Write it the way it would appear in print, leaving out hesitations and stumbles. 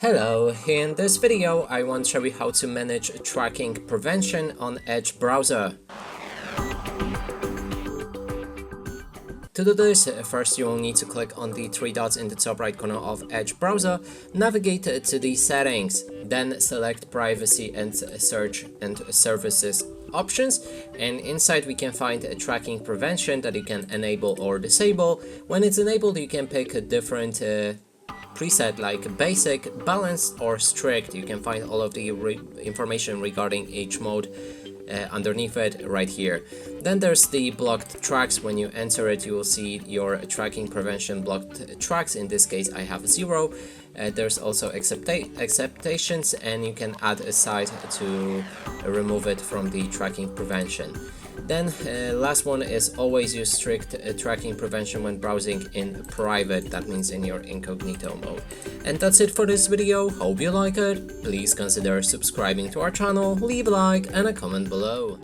Hello, in this video I want to show you how to manage tracking prevention on Edge browser. To do this, first you will need to click on the three dots in the top right corner of Edge browser, navigate to the settings, then select privacy and search and services options, and inside we can find a tracking prevention that you can enable or disable. When it's enabled, you can pick a different preset like basic, balanced or strict. You can find all of the information regarding each mode underneath it right here. Then there's the blocked tracks. When you enter it, you will see your tracking prevention blocked tracks. In this case I have 0. There's also acceptations, and you can add a site to remove it from the tracking prevention. Then last one is always use strict tracking prevention when browsing in private, that means in your incognito mode. And that's it for this video. Hope you like it. Please consider subscribing to our channel, leave a like and a comment below.